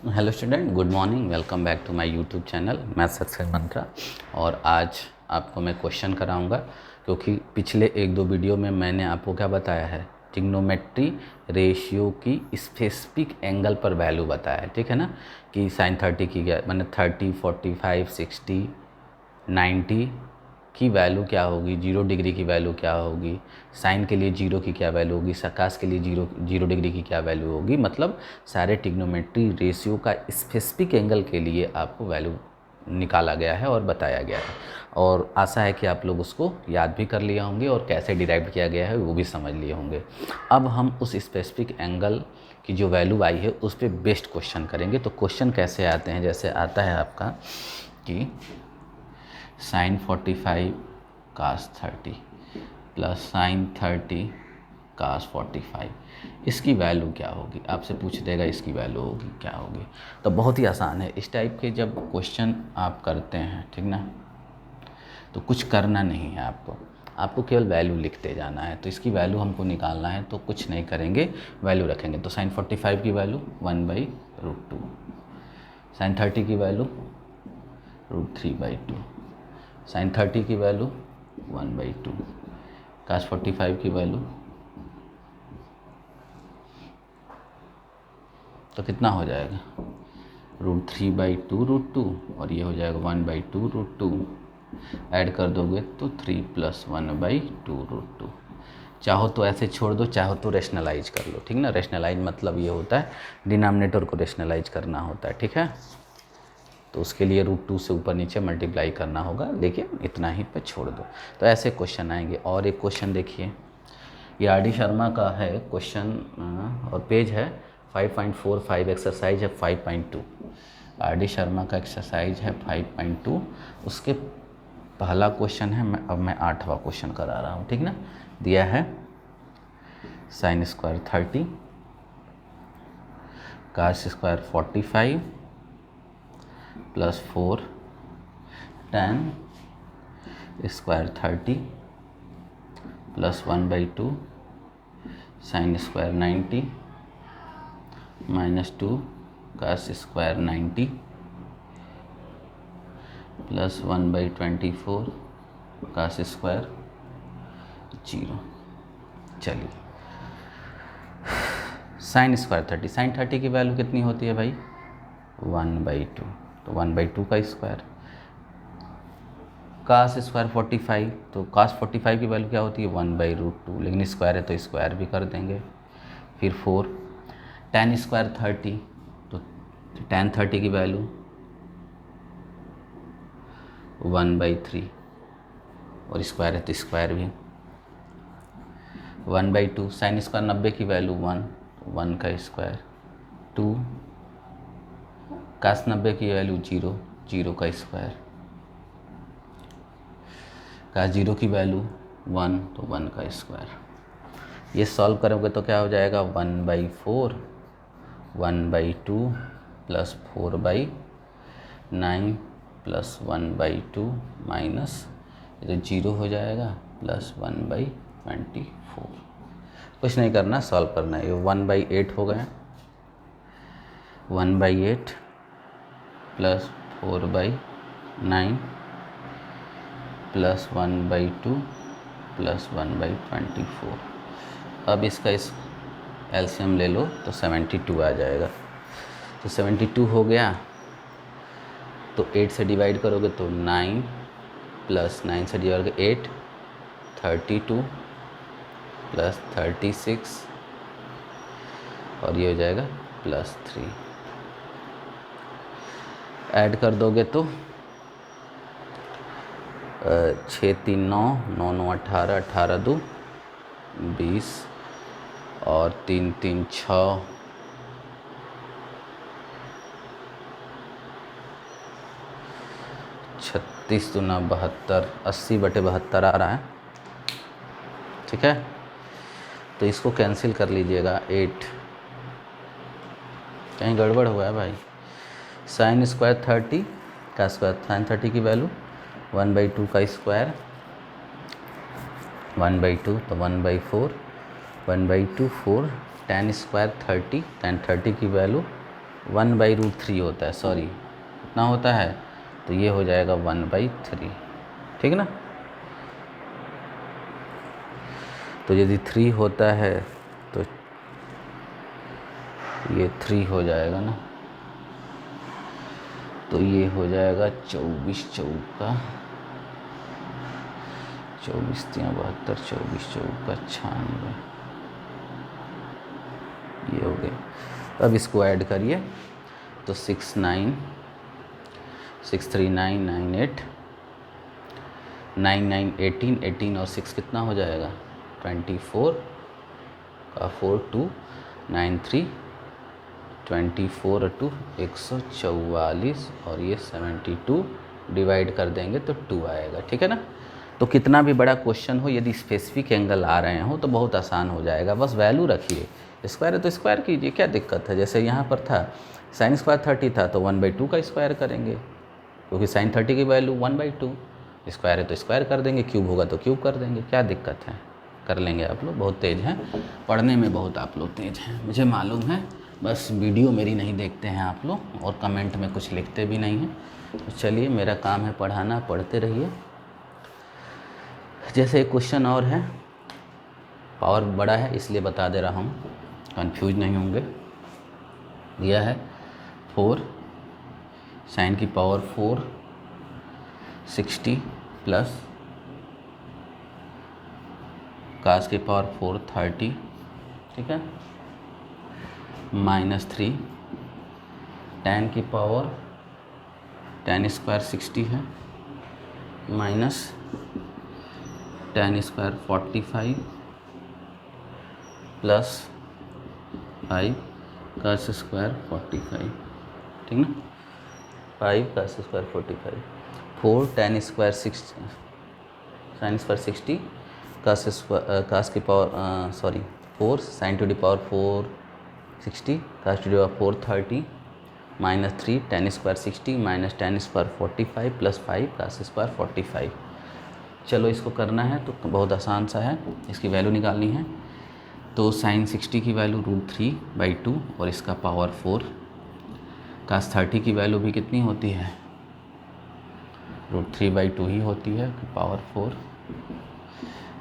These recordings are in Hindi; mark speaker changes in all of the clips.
Speaker 1: Hello student, good morning. Welcome back to my YouTube channel math success mantra. और आज आपको मैं क्वेश्चन कराऊंगा, क्योंकि पिछले एक दो वीडियो में मैंने आपको क्या बताया है, ट्रिग्नोमेट्री रेशियो की स्पेसिफिक एंगल पर वैल्यू बताया है। ठीक है ना, कि साइन 30 की क्या मैंने 30, 45, 60, 90 की वैल्यू क्या होगी, 0 डिग्री की वैल्यू क्या होगी, साइन के लिए 0 की क्या वैल्यू होगी, सकास के लिए 0 डिग्री की क्या वैल्यू होगी। मतलब सारे ट्रिग्नोमेट्री रेशियो का स्पेसिफिक एंगल के लिए आपको वैल्यू निकाला गया है और बताया गया है। और आशा है कि आप लोग उसको याद भी कर लिए होंगे और कैसे डिराइव किया गया है वो भी समझ लिए होंगे। अब हम उस स्पेसिफिक एंगल की जो वैल्यू आई है उस पर बेस्ड क्वेश्चन करेंगे। तो क्वेश्चन कैसे आते हैं, जैसे आता है आपका कि साइन 45 कास 30 प्लस साइन 30 कास 45, इसकी वैल्यू क्या होगी। आपसे पूछ देगा इसकी वैल्यू होगी क्या होगी। तो बहुत ही आसान है। इस टाइप के जब क्वेश्चन आप करते हैं, ठीक ना, तो कुछ करना नहीं है आपको केवल वैल्यू लिखते जाना है। तो इसकी वैल्यू हमको निकालना है, तो कुछ नहीं करेंगे, वैल्यू रखेंगे। तो साइन 45 की वैल्यू 1/√2, साइन 30 की वैल्यू √3/2, साइन 30 की वैल्यू 1/2, कास 45 की वैल्यू, तो कितना हो जाएगा √3/2√2, और ये हो जाएगा 1/2√2। ऐड कर दोगे तो 3 + 1/2√2। चाहो तो ऐसे छोड़ दो, चाहो तो रेशनलाइज कर लो। ठीक ना, रेशनलाइज मतलब ये होता है डिनोमिनेटर को रेशनलाइज करना होता है। ठीक है, तो उसके लिए √2 से ऊपर नीचे मल्टीप्लाई करना होगा, लेकिन इतना ही पे छोड़ दो। तो ऐसे क्वेश्चन आएंगे। और एक क्वेश्चन देखिए, ये आर डी शर्मा का है क्वेश्चन, और पेज है 5.45, एक्सरसाइज है 5.2। आर डी शर्मा का एक्सरसाइज है 5.2। उसके पहला क्वेश्चन है, अब मैं 8वां क्वेश्चन करा रहा हूँ। ठीक ना, दिया है sine square 30 cos square 45 plus 4 tan square 30 plus 1/2 sine square 90 -2 cos square 90 plus 1/24 cos square 0। चलिए, साइन स्क्वायर 30, साइन 30 की वैल्यू कितनी होती है भाई, 1/2, तो 1/2 का स्क्वायर। कास स्क्वायर 45, तो कास 45 की वैल्यू क्या होती है, 1/√2, लेकिन स्क्वायर है तो स्क्वायर भी कर देंगे। फिर 4 tan स्क्वायर 30, तो tan 30 की वैल्यू 1/3, और स्क्वायर है तो स्क्वायर भी। 1/2 साइन स्क्वायर 90 की वैल्यू 1, तो 1 का स्क्वायर। 2 कास 90 की वैल्यू 0, 0 का स्क्वायर। कास 0 की वैल्यू 1, तो 1 का स्क्वायर। ये सॉल्व करोगे तो क्या हो जाएगा, 1/4, 1/2 प्लस 4/9 प्लस 1/2 माइनस, ये तो 0 हो जाएगा, प्लस 1/24। कुछ नहीं करना, सॉल्व करना है। ये 1/8 हो गया, 1/8 प्लस 4/9 प्लस 1/2 प्लस 1/24। अब इसका इस एलसीएम ले लो तो 72 आ जाएगा। तो 72 हो गया, तो 8 से डिवाइड करोगे तो 9 प्लस 9 से डिवाइड करोगे 8, 32 प्लस 36, और ये हो जाएगा प्लस 3। ऐड कर दोगे तो 6 3 9, 9 9 18, 18 2 20, और 3 3 6, 36 दूना 72, 80/72 आ रहा है। ठीक है, तो इसको कैंसिल कर लीजिएगा। 8 कहीं गड़बड़ हुआ है भाई। साइन स्क्वायर 30 का स्क्वायर, साइन 30 की वैल्यू 1/2 का स्क्वायर, 1/2 तो 1/4, 1/2 4, tan स्क्वायर 30, tan 30 की वैल्यू 1/√3 होता है, सॉरी कितना होता है, तो ये हो जाएगा 1/3, ठीक है ना। तो यदि 3 होता है तो ये 3 हो जाएगा ना, तो ये हो जाएगा 24 चौका 24 3 72, 24 चौका 96, ये हो गया। अब इसको ऐड करिए तो 6 9 6 3 9 9 8 9 9 18, 18 और 6 कितना हो जाएगा 24 का 4 2 9 3 24 और 2 144 और ये 72 डिवाइड कर देंगे तो 2 आएगा, ठीक है ना। तो कितना भी बड़ा क्वेश्चन हो, यदि स्पेसिफिक एंगल आ रहे हो तो बहुत आसान हो जाएगा, बस वैल्यू रखिए। स्क्वायर है तो स्क्वायर कीजिए, क्या दिक्कत है। जैसे यहाँ पर था साइन स्क्वायर 30 था तो 1/2 का स्क्वायर करेंगे, क्योंकि साइन 30 की वैल्यू 1/2, स्क्वायर है तो स्क्वायर कर देंगे, क्यूब होगा तो क्यूब कर देंगे, क्या दिक्कत है, कर लेंगे। आप लोग बहुत तेज़ हैं, पढ़ने में बहुत आप लोग तेज़ हैं, मुझे मालूम है, बस वीडियो मेरी नहीं देखते हैं आप लोग और कमेंट में कुछ लिखते भी नहीं हैं। तो चलिए, मेरा काम है पढ़ाना, पढ़ते रहिए। जैसे एक क्वेश्चन और है, पावर बड़ा है इसलिए बता दे रहा हूँ, कंफ्यूज नहीं होंगे। दिया है 4 साइन की पावर 4 60 प्लस कास की पावर 4 30, ठीक है, -3 tan की पावर tan स्क्वायर 60 है, minus tan square 45 plus 5 cos square 45, ठीक ना, 5 cos square 45, 4 tan square 60 sine square 60 cos की power 4 sine to the power 4 60 cos to the power 4 30 -3 tan square 60 minus tan square 45 plus 5 cos square 45। चलो इसको करना है तो बहुत आसान सा है, इसकी वैल्यू निकालनी है। तो साइन 60 की वैल्यू √3/2 और इसका पावर 4, कास 30 की वैल्यू भी कितनी होती है, √3/2 ही होती है, पावर 4।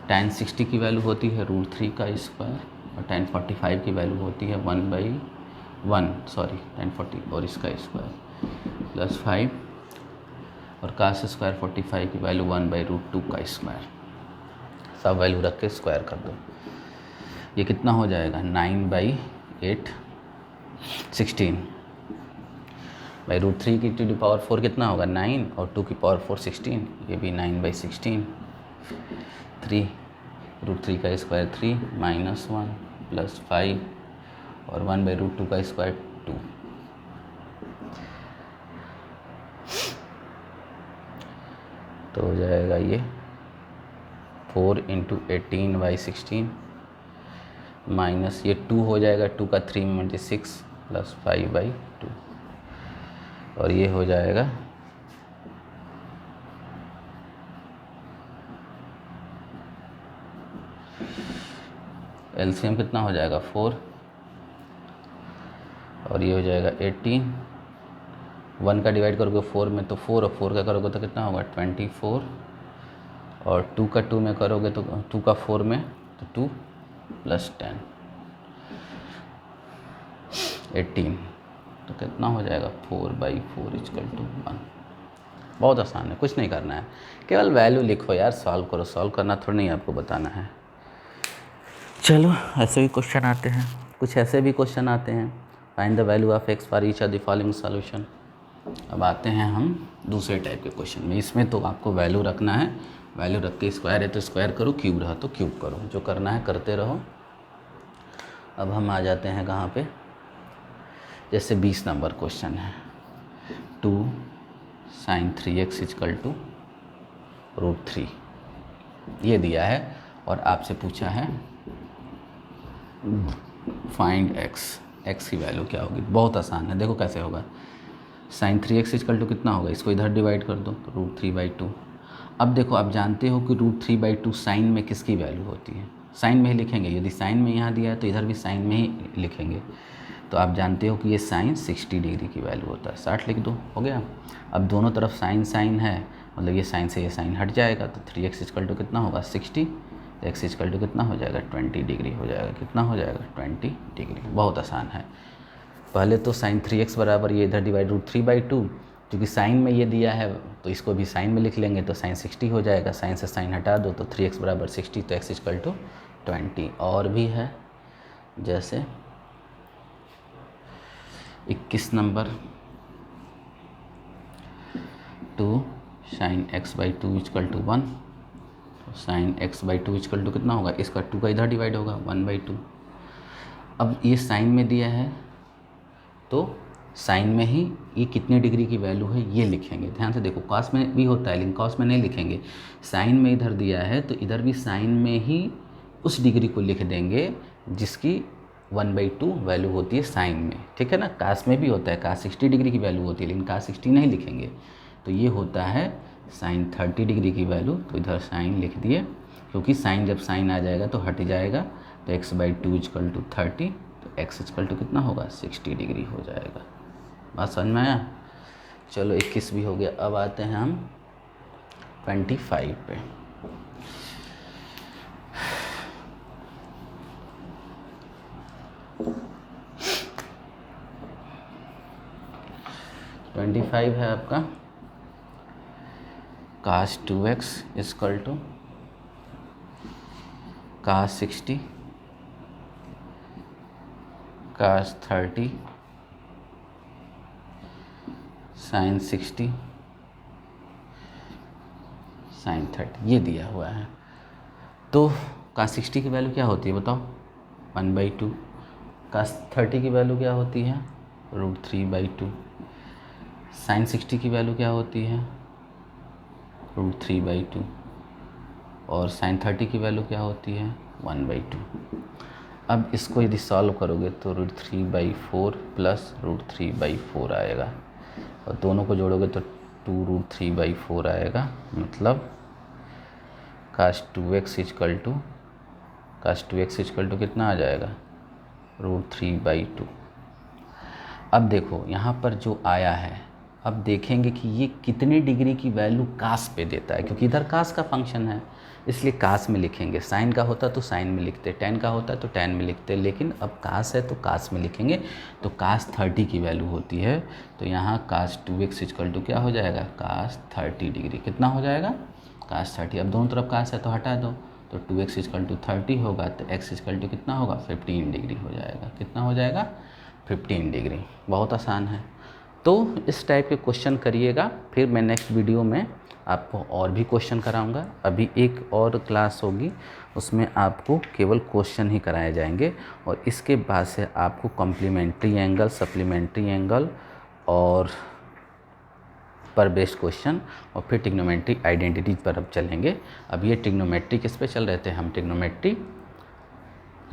Speaker 1: tan 60 की वैल्यू होती है √3 का स्क्वायर और tan 45 की वैल्यू होती है 1/1 tan 40 और इसका स्क्वायर प्लस 5 और कास स्क्वायर 45 की वैल्यू 1/√2 का स्क्वायर। सब वैल्यू रख के स्क्वायर कर दो, ये कितना हो जाएगा 9/8 16 √3 की टू द पावर 4 कितना होगा 9 और 2 की पावर 4 16, ये भी 9/16 3 √3 का स्क्वायर 3 -1 प्लस 5 और 1/√2 का स्क्वायर 2। तो हो जाएगा ये 4 × 18/16 माइनस ये 2 हो जाएगा, 2 का 3 में 6 प्लस 5/2 और ये हो जाएगा एलसीएम कितना हो जाएगा 4 और ये हो जाएगा 18, 1 का डिवाइड करोगे 4 में तो 4 और 4 का करोगे तो कितना होगा 24 और 2 का 2 में करोगे तो 2 का 4 में तो 2 प्लस 10 18, तो कितना हो जाएगा 4/4 = 1। बहुत आसान है, कुछ नहीं करना है, केवल वैल्यू लिखो यार, सॉल्व करो, सॉल्व करना थोड़ा नहीं आपको बताना है। चलो ऐसे भी क्वेश्चन आते हैं, कुछ ऐसे भी क्वेश्चन आते हैं, find the value of x for each of the following solution. अब आते हैं हम दूसरे टाइप के क्वेश्चन में, इसमें तो आपको वैल्यू रखना है, वैल्यू रख के स्क्वायर है तो स्क्वायर करो, क्यूब रहा तो क्यूब करो, जो करना है करते रहो। अब हम आ जाते हैं कहाँ पे, जैसे 20 नंबर क्वेश्चन है, 2 sin 3x = √3 ये दिया है और आपसे पूछा है फाइंड x की वैल्यू क्या होगी। बहुत आसान है, देखो कैसे होगा, sin 3x = कितना होगा, इसको इधर डिवाइड कर दो तो √3/2। अब देखो आप जानते हो कि √3/2 साइन में किसकी वैल्यू होती है, साइन में ही लिखेंगे, यदि साइन में यहाँ दिया है तो इधर भी साइन में ही लिखेंगे। तो तो आप जानते हो कि ये साइन 60 डिग्री की वैल्यू होता है, 60 लिख दो, हो गया। अब दोनों तरफ साइन साइन है, मतलब ये साइन से ये साइन हट जाएगा, तो 3x इक्वल टू कितना होगा 60, x इक्वल टू कितना हो जाएगा 20 डिग्री हो जाएगा, कितना हो जाएगा 20 डिग्री। बहुत आसान है। पहले तो साइन 3x बराबर ये इधर डिवाइड √3/2, क्योंकि साइन में ये दिया है तो इसको भी साइन में लिख लेंगे, तो साइन 60 हो जाएगा, साइन से साइन हटा दो तो 3x बराबर 60, तो x इक्वल टू 20। और भी है, जैसे 21 number 2 sine x/2 equal to 1, sine x/2 equal to कितना होगा, इसका 2 का इधर डिवाइड होगा 1/2। अब ये साइन में दिया है तो साइन में ही ये कितने डिग्री की वैल्यू है ये लिखेंगे। ध्यान से देखो, कॉस में भी होता है लेकिन कॉस में नहीं लिखेंगे। साइन में इधर दिया है तो इधर भी साइन में ही उस डिग्री को लिख देंगे जिसकी 1/2 वैल्यू होती है साइन में, ठीक है ना। कास में भी होता है, कास 60 डिग्री की वैल्यू होती है लेकिन कास 60 नहीं लिखेंगे। तो ये होता है साइन 30 डिग्री की वैल्यू, तो इधर साइन लिख दिए, क्योंकि साइन जब साइन आ जाएगा तो हट जाएगा, तो x/2 इक्वल टू 30, तो x इक्वल टू कितना होगा 60 डिग्री हो जाएगा। बात समझ में आया। चलो 21 भी हो गया। अब आते हैं हम 25 पे। है आपका cos 2x equal to cos 60 cos 30 sin 60 sin 30, ये दिया हुआ है। तो cos 60 की वैल्यू क्या होती है बताओ, 1/2। cos 30 की वैल्यू क्या होती है, √3/2। sin 60 की वैल्यू क्या होती है, √3/2। और sin 30 की वैल्यू क्या होती है, 1/2। अब इसको यदि सॉल्व करोगे तो √3/4 प्लस √3/4 आएगा, और दोनों को जोड़ोगे तो 2√3/4 आएगा। मतलब cos 2x इक्वल टू कितना आ जाएगा, √3/2। अब देखो यहाँ पर जो आया है, अब देखेंगे कि ये कितने डिग्री की वैल्यू कास पे देता है, क्योंकि इधर कास का फंक्शन है इसलिए कास में लिखेंगे। साइन का होता तो साइन में लिखते, टेन का होता तो टेन में लिखते, लेकिन अब कास है तो कास में लिखेंगे। तो cos 30 की वैल्यू होती है, तो यहाँ cos 2x इक्वल टू क्या हो जाएगा, cos 30 डिग्री। कितना हो जाएगा, cos 30। अब दोनों तरफ कास है तो हटा दो, तो 2x इक्वल टू 30 होगा, तो x इक्वल टू कितना होगा 15 डिग्री हो जाएगा। कितना हो जाएगा 15 डिग्री। बहुत आसान है। तो इस टाइप के क्वेश्चन करिएगा, फिर मैं नेक्स्ट वीडियो में आपको और भी क्वेश्चन कराऊंगा। अभी एक और क्लास होगी, उसमें आपको केवल क्वेश्चन ही कराए जाएंगे, और इसके बाद से आपको कॉम्प्लीमेंट्री एंगल, सप्लीमेंट्री एंगल और पर बेस्ड क्वेश्चन, और फिर ट्रिग्नोमेट्री आइडेंटिटीज पर अब चलेंगे। अब ये ट्रिग्नोमेट्री किस पे चल रहे थे हम, ट्रिग्नोमेट्री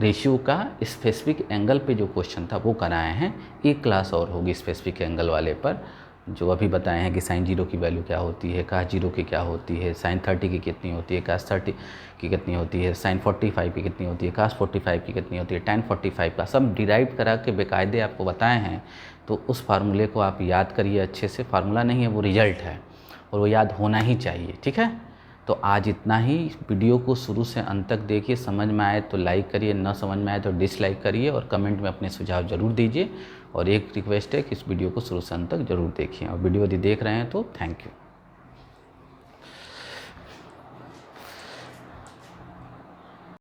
Speaker 1: रेशियो का स्पेसिफिक एंगल पे जो क्वेश्चन था वो कराए हैं। एक क्लास और होगी स्पेसिफिक एंगल वाले पर, जो अभी बताए हैं कि sin 0 की वैल्यू क्या होती है, cos 0 की क्या होती है, sin 30 की कितनी होती है, cos 30 की कितनी होती है, sin 45 की कितनी होती है, cos 45 की कितनी होती है, tan 45 का सब डिराइव करा के बेकायदे आपको बताए हैं। तो उस फार्मूले को आप याद करिए अच्छे से। फार्मूला नहीं है, वो रिजल्ट है, और वो याद होना ही चाहिए, ठीक है। तो आज इतना ही। वीडियो को शुरू से अंत तक देखिए, समझ में आए तो लाइक करिए, न समझ में आए तो डिसलाइक करिए, और कमेंट में अपने सुझाव ज़रूर दीजिए। और एक रिक्वेस्ट है कि इस वीडियो को शुरू से अंत तक ज़रूर देखिए, और वीडियो यदि देख रहे हैं तो थैंक यू।